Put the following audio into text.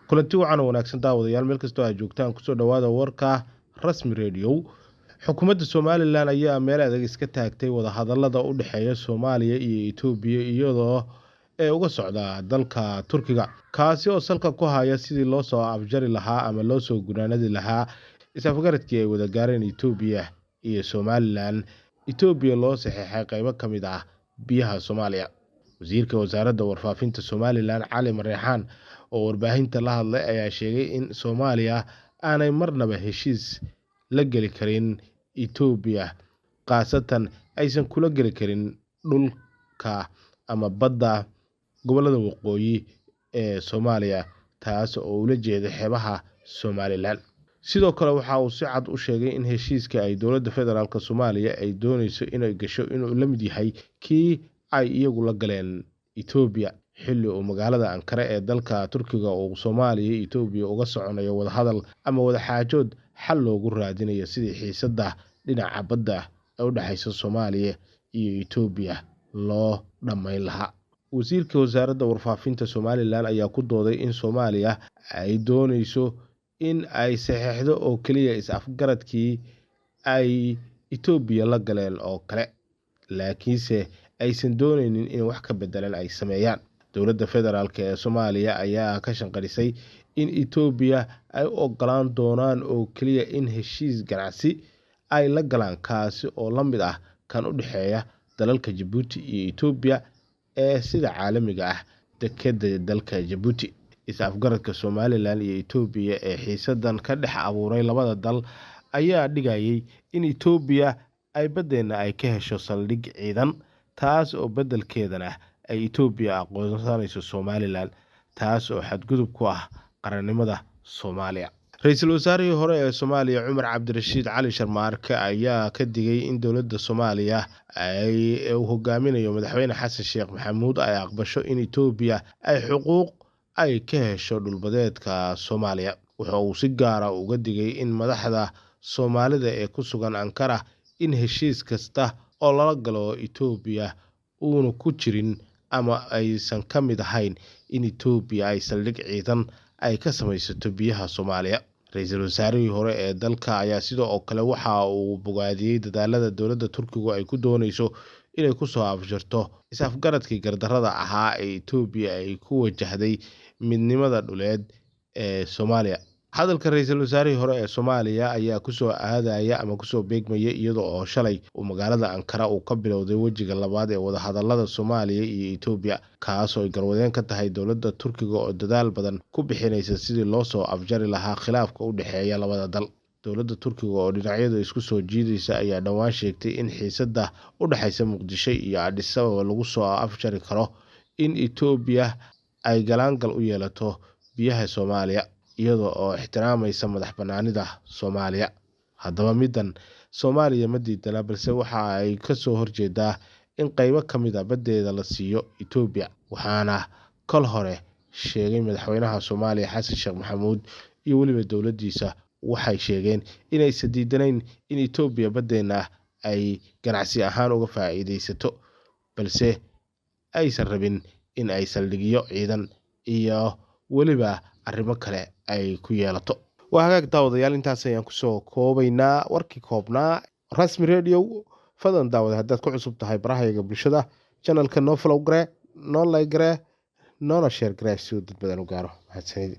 kulanti wacan oo wanaagsan daawadayaal meel kastoo aad joogtaan kusoo dhawaada warka rasmi radio. Xukuumadda Somaliland ayaa meel adag iska taagtay wada hadallada u dhexeeya Soomaaliya iyo Itoobiya iyadoo uga socda dalka Turkiga kaasi oo salka ku haya sidii loo soo afjari lahaa ama loo soo gunaanadi lahaa isafgaradkii ay wada gaareen Itoobiya iyo Somaliland. Itoobiya loo saxeexay qaybo ka mid ah biyaha Soomaaliya. Wasiirka Wasaaradda Warfaafinta Somaliland Cali Mareexaan oo warbaahinta la hadlay ayaa sheegay in Soomaaliya aanay marnaba heshiis la geli karin Itoobiya, qaasatan aysan kula geli karin dhulka ama badda gobolada waqooyi ee Soomaaliya, taas oo ula jeeda xeebaha Somaliland. Sidoo kale waxa uu si cad u sheegay in heshiiska ay dowladda federaalka Soomaaliya ay doonayso inay gasho inuu la mid yahay kii ay iyagu la galeen Itoobiya xilli uu magaalada Ankara ee dalka Turkiga uu Soomaaliya iyo Itoobiya uga soconayo wada hadal ama wada xaajood xal loogu raadinayo sidii xiisadda dhinaca badda u dhaxaysa Soomaaliya iyo Itoobiya loo dhammayn lahaa. Wasiirka Wasaaradda Warfaafinta Somaliland ayaa ku dooday in Soomaaliya ay doonayso in ay saxeexdo oo kaliya is-afgaradkii ay Itoobiya la galeen oo kale, laakiinse aysan doonaynin in wax ka bedelan ay sameeyaan. Dowladda federaalka ee Soomaaliya ayaa ka shanqarisay in Itoobiya ay u ogolaan doonaan oo kaliya in heshiis ganacsi ay la galaan kaasi oo la mid ah kan u dhexeeya dalalka Djibouti iyo Itoobiya ee sida caalamiga ah dekedda dalka Djibouti. Is-afgaradka Somaliland iyo Itoobiya ee xiisadan ka dhex abuuray labada dal ayaa dhigayay in Itoobiya ay badeena ay ka hesho saldhig ciidan, taas oo beddelkeedana ay Itoobiya aqoonsanayso Somaliland, taas oo xadgudub ku ah qarannimada Soomaaliya. Ra'iisul Wasaarihii hore ee Soomaaliya Cumar Cabdirashiid Cali Sharmaarke ayaa ka digay in dowladda Soomaaliya ay hogaaminayo madaxweyne Xasan Sheekh Maxamuud ay aqbasho in Itoobiya ay xuquuq ay ka hesho dhulbadeedka Soomaaliya. Waxa uu si gaar ah uga digay in madaxda Soomaalida ee ku sugan Ankara in heshiis kasta oo lala galo Itoobiya uuna ku jirin ama aysan ka mid ahayn in Itoobiya ay saldhig ciidan ay ka samaysato biyaha Soomaaliya. Ra'iisul Wasaarihii hore ee dalka ayaa sidoo kale waxa uu bogaadiyay dadaalada dowladda Turkigu ay ku doonayso inay ku soo afjarto is-afgaradkii gardarrada ahaa ee Itoobiya ay ku wajahday midnimada dhuleed ee Soomaaliya. Hadalka ra'iisul wasaarihii hore ee Soomaaliya ayaa kusoo aadaya ama kusoo beegmaya iyadoo oo shalay uu magaalada Ankara uu ka bilowday wejiga labaad ee wada hadallada Soomaaliya iyo Itoobiya, kaas oo ay garwadeen ka tahay dowladda Turkiga oo dadaal badan ku bixinaysa sidii loo soo afjari lahaa khilaafka u dhexeeya labada dal. Dowladda Turkiga oo dhinacyada isku soo jiidaysa ayaa dhawaan sheegtay in xiisadda u dhaxaysa Muqdisho iyo Addis Ababa lagu soo afjari karo in Itoobiya ay galaangal u yeelato biyaha Soomaaliya iyadoo oo ixtiraamaysa madax-bannaanida Soomaaliya. Haddaba middan Soomaaliya ma diidana, balse waxa ay ka soo horjeedaa in qaybo ka mid ah baddeeda la siiyo Itoobiya, waxaana kol hore sheegay madaxweynaha Soomaaliya Xasan Sheekh Maxamuud iyo weliba dowladdiisa waxay sheegeen inaysan diidanayn in Itoobiya baddeena ay ganacsi ahaan uga faa'iidaysato, balse aysan rabin in ay saldhigyo ciidan iyo weliba arrimo kale ay ku yeelato. Waa hagaag daawadayaal, intaas ayaan kusoo koobaynaa warkii koobnaa rasmi radio. Fadlan daawada haddaad ku cusub tahay barahayaga bulshada, channelka noo follow gare, noo like gare, noona share gare si uu dad badan u gaaro. Mahadsanid.